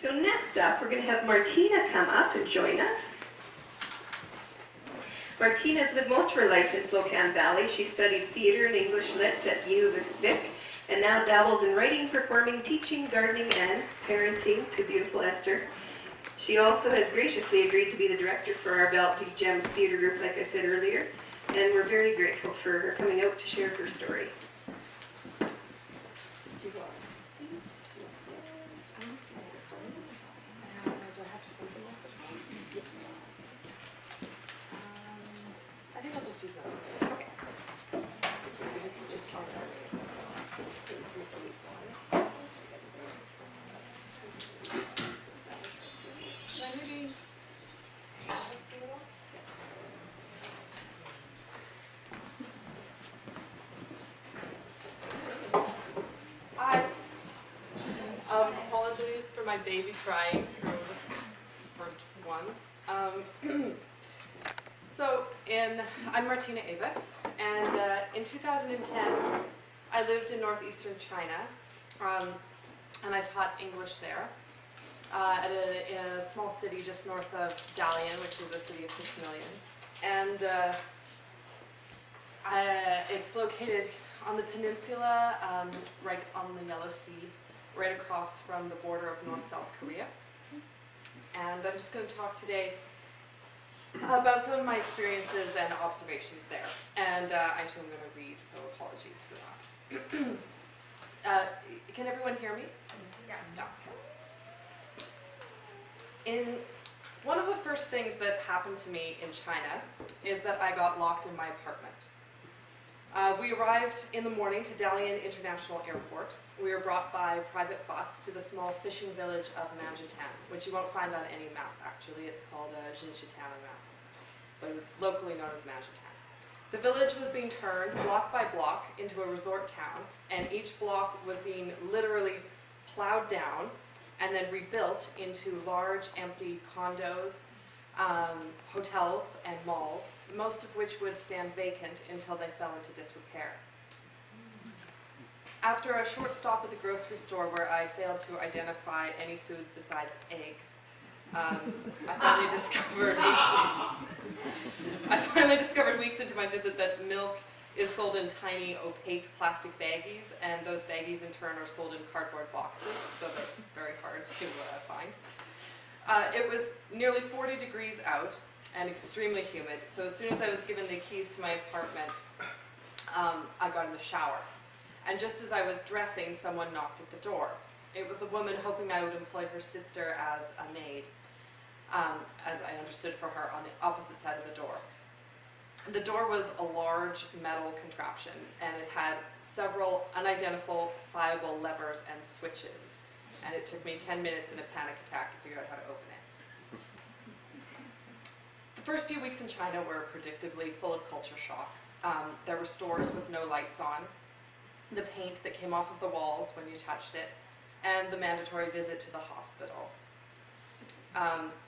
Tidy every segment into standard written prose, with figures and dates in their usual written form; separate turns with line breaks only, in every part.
So next up, we're going to have Martina come up and join us. Martina's lived most of her life in Spokane Valley. She studied theatre and English Lit at U of Vic, and now dabbles in writing, performing, teaching, gardening, and parenting to beautiful Esther. She also has graciously agreed to be the director for our Baltic Gems theatre group, like I said earlier, and we're very grateful for her coming out to share her story.
Apologies for my baby crying through the first ones. I'm Martina Avis, and in 2010 I lived in northeastern China, and I taught English there in a small city just north of Dalian, which is a city of 6 million. And it's located on the peninsula, right on the Yellow Sea, right across from the border of North-South Korea. And I'm just going to talk today about some of my experiences and observations there. And I too am going to read, so apologies for that. Can everyone hear me? Yeah. Okay. One of the first things that happened to me in China is that I got locked in my apartment. We arrived in the morning to Dalian International Airport. We were brought by private bus to the small fishing village of Manjitan, which you won't find on any map actually. It's called Jinshitan on maps, but it was locally known as Manjitan. The village was being turned block by block into a resort town, and each block was being literally plowed down and then rebuilt into large empty condos, hotels and malls, most of which would stand vacant until they fell into disrepair. After a short stop at the grocery store where I failed to identify any foods besides eggs, I finally discovered weeks into my visit that milk is sold in tiny opaque plastic baggies, and those baggies in turn are sold in cardboard boxes, so they're very hard to find. It was nearly 40 degrees out and extremely humid, so as soon as I was given the keys to my apartment, I got in the shower. And just as I was dressing, someone knocked at the door. It was a woman hoping I would employ her sister as a maid, as I understood for her, on the opposite side of the door. The door was a large metal contraption, and it had several unidentifiable levers and switches. And it took me 10 minutes in a panic attack to figure out how to open it. The first few weeks in China were predictably full of culture shock. There were stores with no lights on, the paint that came off of the walls when you touched it, and the mandatory visit to the hospital.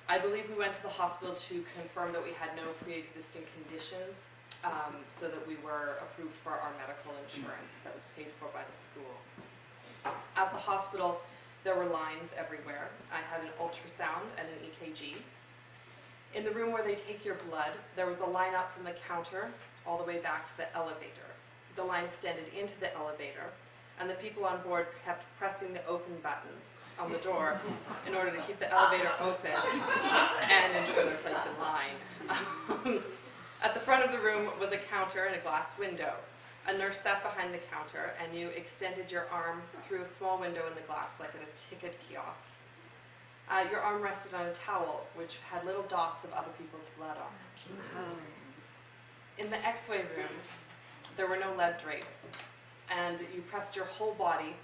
I believe we went to the hospital to confirm that we had no pre-existing conditions, so that we were approved for our medical insurance that was paid for by the school. At the hospital, there were lines everywhere. I had an ultrasound and an EKG. In the room where they take your blood, there was a line up from the counter all the way back to the elevator. The line extended into the elevator, and the people on board kept pressing the open buttons on the door in order to keep the elevator open and ensure their place in line. At the front of the room was a counter and a glass window. A nurse sat behind the counter, and you extended your arm through a small window in the glass like at a ticket kiosk. Your arm rested on a towel, which had little dots of other people's blood on it. In the X-ray room, there were no lead drapes, and you pressed your whole body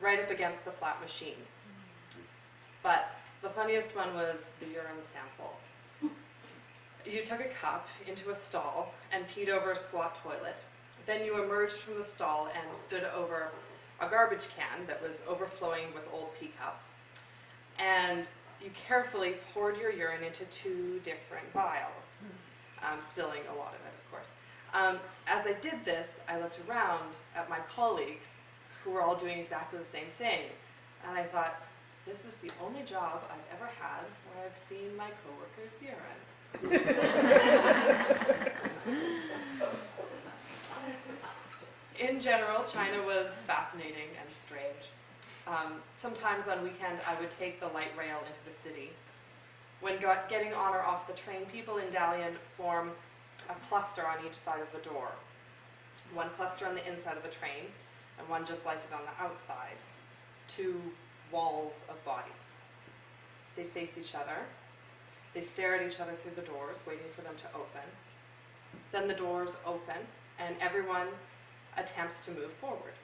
right up against the flat machine. But the funniest one was the urine sample. You took a cup into a stall and peed over a squat toilet. Then you emerged from the stall and stood over a garbage can that was overflowing with old pee cups. And you carefully poured your urine into 2 different vials, spilling a lot of it, of course. As I did this, I looked around at my colleagues who were all doing exactly the same thing. And I thought, This is the only job I've ever had where I've seen my coworkers' urine. In general, China was fascinating and strange. Sometimes on weekend I would take the light rail into the city. When getting on or off the train, people in Dalian form a cluster on each side of the door. One cluster on the inside of the train, and one just like it on the outside. Two walls of bodies. They face each other. They stare at each other through the doors, waiting for them to open. Then the doors open, and everyone attempts to move forward.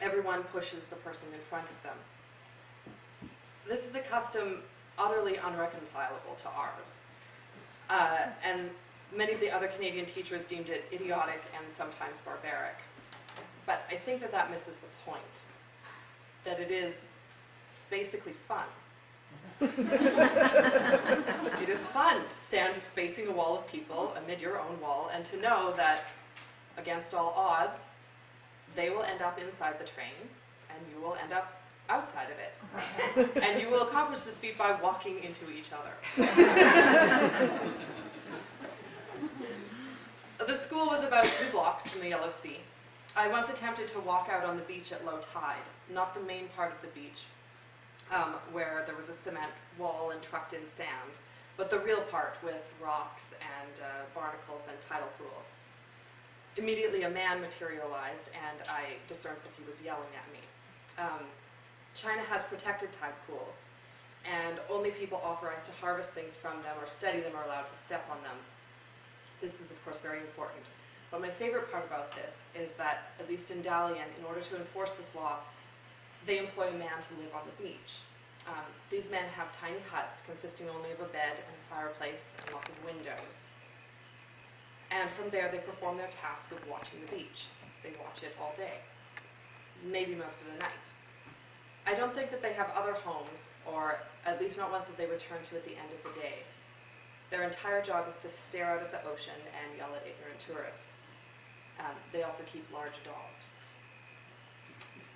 Everyone pushes the person in front of them. This is a custom utterly unreconcilable to ours. And many of the other Canadian teachers deemed it idiotic and sometimes barbaric. But I think that that misses the point, that it is basically fun. It is fun to stand facing a wall of people amid your own wall and to know that, against all odds, they will end up inside the train and you will end up outside of it. And you will accomplish this feat by walking into each other. The school was about 2 blocks from the Yellow Sea. I once attempted to walk out on the beach at low tide, not the main part of the beach, where there was a cement wall and trucked in sand, but the real part with rocks and barnacles and tidal pools. Immediately a man materialized and I discerned that he was yelling at me. China has protected tide pools, and only people authorized to harvest things from them or study them are allowed to step on them. This is, of course, very important. But my favorite part about this is that, at least in Dalian, in order to enforce this law, they employ a man to live on the beach. These men have tiny huts consisting only of a bed and a fireplace and lots of windows. And from there, they perform their task of watching the beach. They watch it all day, maybe most of the night. I don't think that they have other homes, or at least not ones that they return to at the end of the day. Their entire job is to stare out at the ocean and yell at ignorant tourists. They also keep large dogs.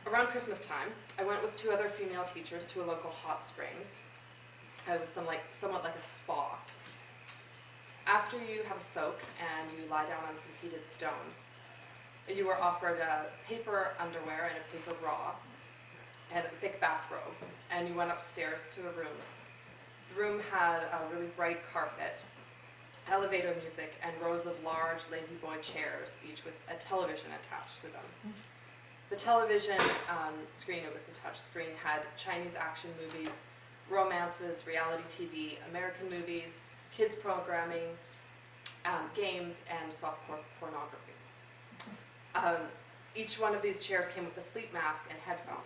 Around Christmas time, I went with 2 other female teachers to a local hot springs. It was somewhat like a spa. After you have a soak and you lie down on some heated stones, you were offered a paper underwear and a paper bra and a thick bathrobe, and you went upstairs to a room. The room had a really bright carpet, elevator music, and rows of large lazy boy chairs, each with a television attached to them. The television screen, it was a touch screen, had Chinese action movies, romances, reality TV, American movies, kids programming, games, and softcore pornography. Each one of these chairs came with a sleep mask and headphones.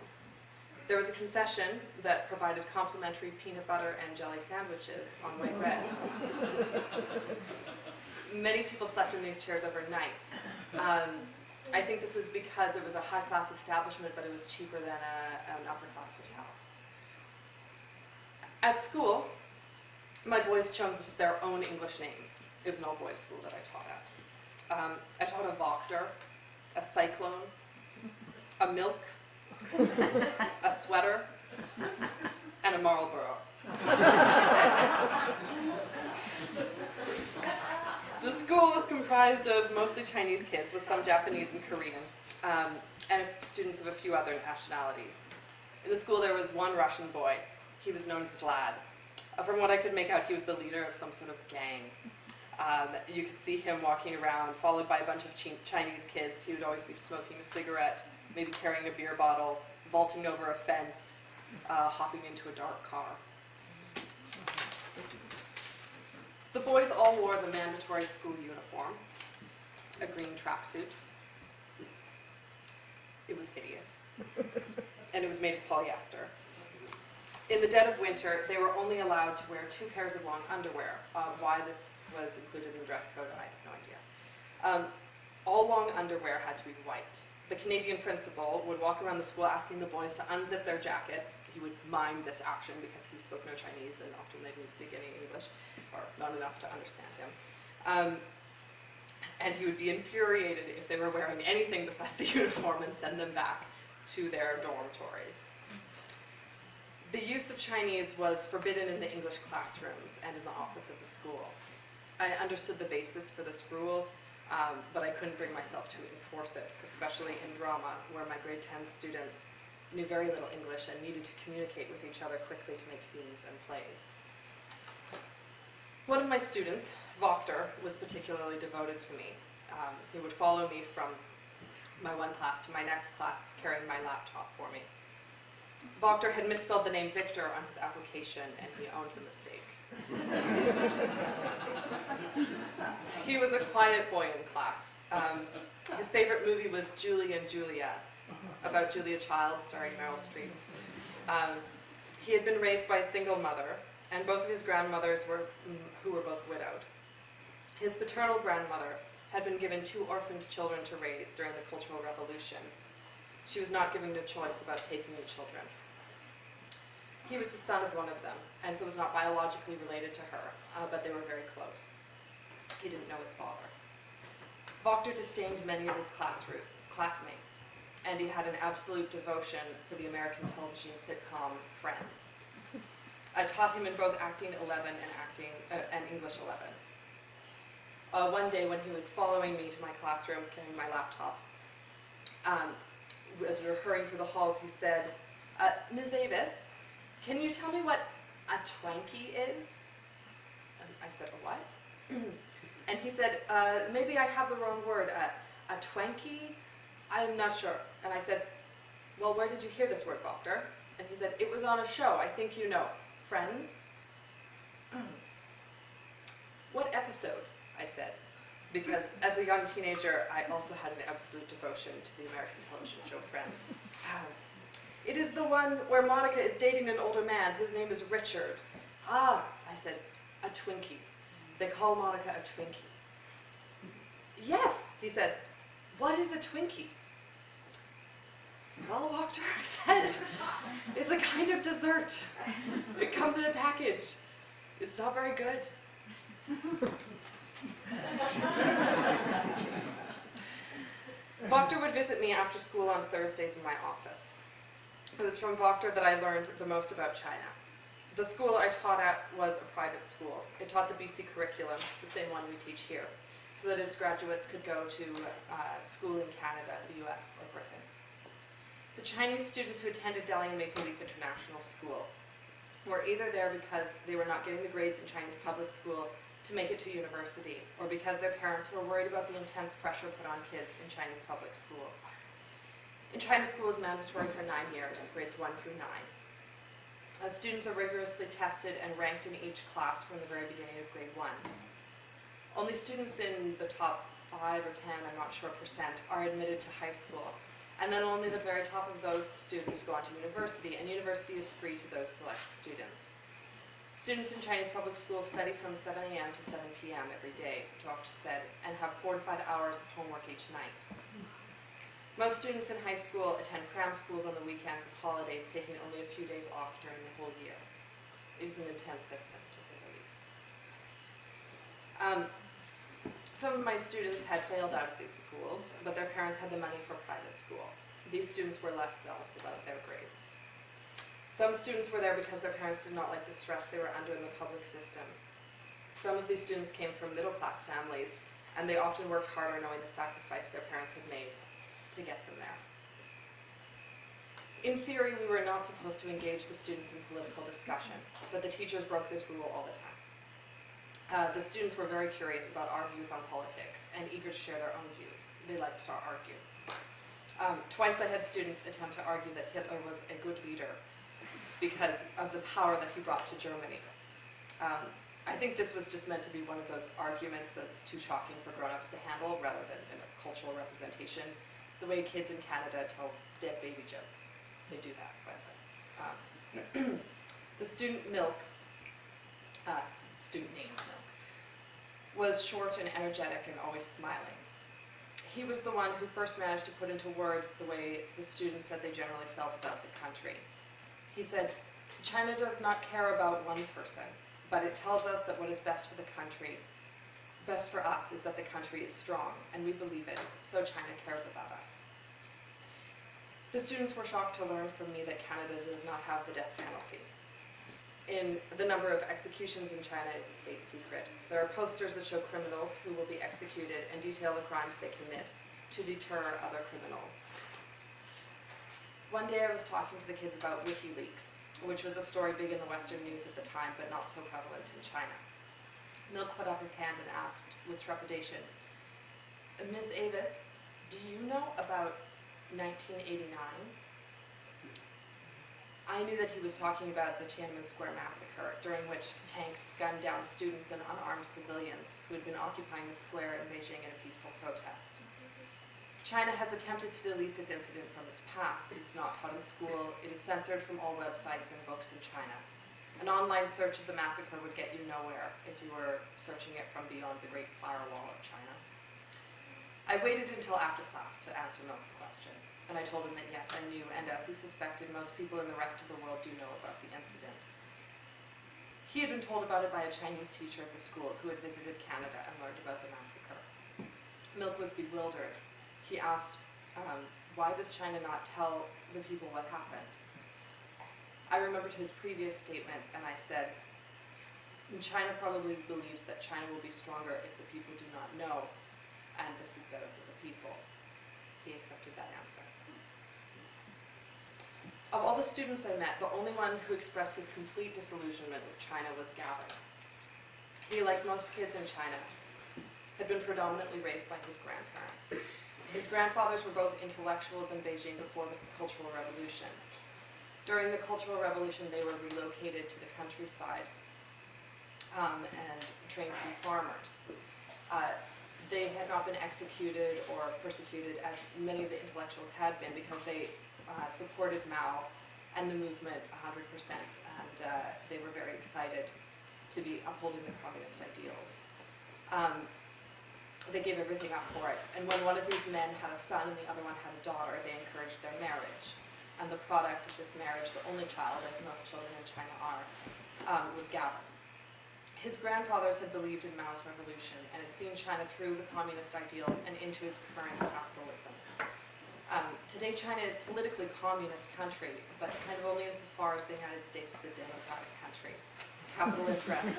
There was a concession that provided complimentary peanut butter and jelly sandwiches on white bread. Many people slept in these chairs overnight. I think this was because it was a high-class establishment, but it was cheaper than an upper-class hotel. At school, my boys chose their own English names. It was an all-boys school that I taught at. I taught a Voctor, a Cyclone, a Milk, a Sweater, and a Marlboro. The school was comprised of mostly Chinese kids with some Japanese and Korean, and students of a few other nationalities. In the school there was one Russian boy. He was known as Vlad. From what I could make out, he was the leader of some sort of gang. You could see him walking around, followed by a bunch of Chinese kids. He would always be smoking a cigarette, maybe carrying a beer bottle, vaulting over a fence, hopping into a dark car. The boys all wore the mandatory school uniform, a green tracksuit. It was hideous, and it was made of polyester. In the dead of winter, they were only allowed to wear 2 pairs of long underwear. Why this was included in the dress code, I have no idea. All long underwear had to be white. The Canadian principal would walk around the school asking the boys to unzip their jackets. He would mime this action because he spoke no Chinese and often they didn't speak any English, or not enough to understand him. And he would be infuriated if they were wearing anything besides the uniform and send them back to their dormitories. The use of Chinese was forbidden in the English classrooms and in the office of the school. I understood the basis for this rule, but I couldn't bring myself to enforce it, especially in drama, where my grade 10 students knew very little English and needed to communicate with each other quickly to make scenes and plays. One of my students, Victor, was particularly devoted to me. He would follow me from my one class to my next class, carrying my laptop for me. Victor had misspelled the name Victor on his application, and he owned the mistake. He was a quiet boy in class. His favorite movie was Julie and Julia, about Julia Child, starring Meryl Streep. He had been raised by a single mother, and both of his grandmothers who were both widowed. His paternal grandmother had been given 2 orphaned children to raise during the Cultural Revolution. She was not given a choice about taking the children. He was the son of one of them, and so was not biologically related to her, but they were very close. He didn't know his father. Victor disdained many of his classmates, and he had an absolute devotion for the American television sitcom Friends. I taught him in both acting 11 and English 11. One day when he was following me to my classroom carrying my laptop, as we were hurrying through the halls, he said, "Ms. Avis, can you tell me what a Twankie is?" And I said, "A what?" And he said, "Maybe I have the wrong word. A Twankie? I'm not sure." And I said, "Well, where did you hear this word, Victor?" And he said, "It was on a show. I think you know. Friends?" "What episode?" I said, because as a young teenager, I also had an absolute devotion to the American television show Friends. "It is the one where Monica is dating an older man. His name is Richard." "Ah," I said, "a Twinkie. They call Monica a Twinkie." "Yes," he said, "what is a Twinkie?" "Well, Victor," I said, "it's a kind of dessert. It comes in a package. It's not very good." Victor would visit me after school on Thursdays in my office. It was from Victor that I learned the most about China. The school I taught at was a private school. It taught the BC curriculum, the same one we teach here, so that its graduates could go to school in Canada, the US, or Britain. The Chinese students who attended Dalian Maple Leaf International School were either there because they were not getting the grades in Chinese public school to make it to university, or because their parents were worried about the intense pressure put on kids in Chinese public school. In China, school is mandatory for 9 years, grades 1 through 9. Students are rigorously tested and ranked in each class from the very beginning of grade 1. Only students in the top 5 or 10, I'm not sure percent, are admitted to high school. And then only the very top of those students go on to university, and university is free to those select students. Students in Chinese public school study from 7 a.m. to 7 p.m. every day, Dr. said, and have 4 to 5 hours of homework each night. Most students in high school attend cram schools on the weekends and holidays, taking only a few days off during the whole year. It is an intense system, to say the least. Some of my students had failed out of these schools, but their parents had the money for private school. These students were less zealous about their grades. Some students were there because their parents did not like the stress they were under in the public system. Some of these students came from middle-class families, and they often worked harder knowing the sacrifice their parents had made to get them there. In theory, we were not supposed to engage the students in political discussion, but the teachers broke this rule all the time. The students were very curious about our views on politics and eager to share their own views. They liked to argue. Twice I had students attempt to argue that Hitler was a good leader because of the power that he brought to Germany. I think this was just meant to be one of those arguments that's too shocking for grown-ups to handle rather than in a cultural representation. The way kids in Canada tell dead baby jokes. They do that, by the way. The student name Milk, was short and energetic and always smiling. He was the one who first managed to put into words the way the students said they generally felt about the country. He said, "China does not care about one person, but it tells us that what is best for the country, best for us, is that the country is strong, and we believe it, so China cares about us." The students were shocked to learn from me that Canada does not have the death penalty. The number of executions in China is a state secret. There are posters that show criminals who will be executed and detail the crimes they commit to deter other criminals. One day I was talking to the kids about WikiLeaks, which was a story big in the Western news at the time, but not so prevalent in China. Milk put up his hand and asked, with trepidation, "Ms. Avis, do you know about 1989? I knew that he was talking about the Tiananmen Square massacre, during which tanks gunned down students and unarmed civilians who had been occupying the square in Beijing in a peaceful protest. China has attempted to delete this incident from its past. It is not taught in school. It is censored from all websites and books in China. An online search of the massacre would get you nowhere if you were searching it from beyond the Great Firewall of China." I waited until after class to answer Milk's question, and I told him that yes, I knew, and as he suspected, most people in the rest of the world do know about the incident. He had been told about it by a Chinese teacher at the school who had visited Canada and learned about the massacre. Milk was bewildered. He asked, why does China not tell the people what happened? I remembered his previous statement, and I said, China probably believes that China will be stronger if the people do not know, and this is better for the people. He accepted that answer. Of all the students I met, the only one who expressed his complete disillusionment with China was Gavin. He, like most kids in China, had been predominantly raised by his grandparents. His grandfathers were both intellectuals in Beijing before the Cultural Revolution. During the Cultural Revolution, they were relocated to the countryside and trained to be farmers. They had not been executed or persecuted as many of the intellectuals had been because they supported Mao and the movement 100%, and they were very excited to be upholding the communist ideals. They gave everything up for it, and when one of these men had a son and the other one had a daughter, they encouraged their marriage. And the product of this marriage, the only child, as most children in China are, was Gavin. His grandfathers had believed in Mao's revolution and had seen China through the communist ideals and into its current capitalism. Today, China is a politically communist country, but kind of only insofar as the United States is a democratic country. Capital interests.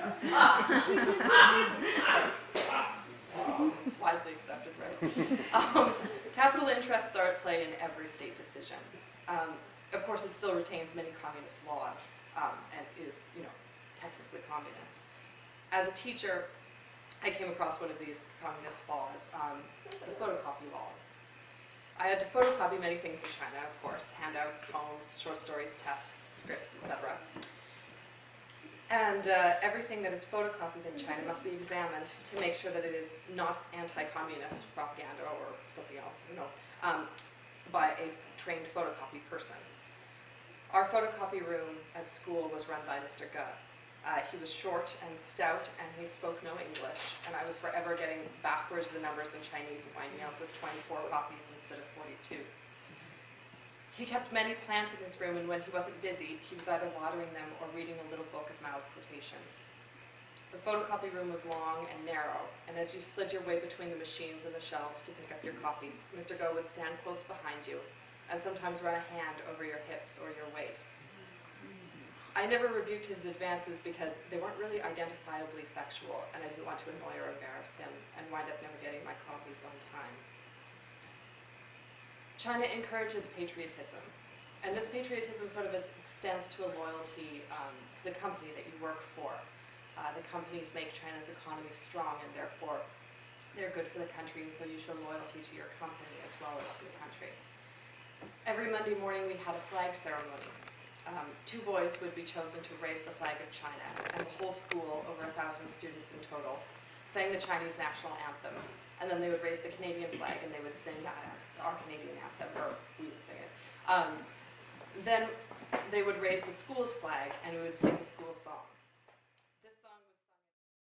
It's widely accepted, right? Capital interests are at play in every state decision. Of course, it still retains many communist laws and is, technically communist. As a teacher, I came across one of these communist laws, the photocopy laws. I had to photocopy many things in China, of course, handouts, poems, short stories, tests, scripts, etc. And everything that is photocopied in China must be examined to make sure that it is not anti-communist propaganda or something else, by a trained photocopy person. Our photocopy room at school was run by Mr. Ge. He was short and stout, and he spoke no English, and I was forever getting backwards the numbers in Chinese and winding up with 24 copies instead of 42. He kept many plants in his room, and when he wasn't busy, he was either watering them or reading a little book of Mao's quotations. The photocopy room was long and narrow, and as you slid your way between the machines and the shelves to pick up your copies, Mr. Ge would stand close behind you and sometimes run a hand over your hips or your waist. I never rebuked his advances because they weren't really identifiably sexual, and I didn't want to annoy or embarrass him and wind up never getting my copies on time. China encourages patriotism, and this patriotism sort of extends to a loyalty to the company that you work for. The companies make China's economy strong, and therefore they're good for the country, and so you show loyalty to your company as well as to the country. Every Monday morning we had a flag ceremony. 2 boys would be chosen to raise the flag of China, and the whole school, over 1,000 students in total, sang the Chinese national anthem, and then they would raise the Canadian flag and they would sing our Canadian anthem, or we would sing it. Then they would raise the school's flag and we would sing the school song.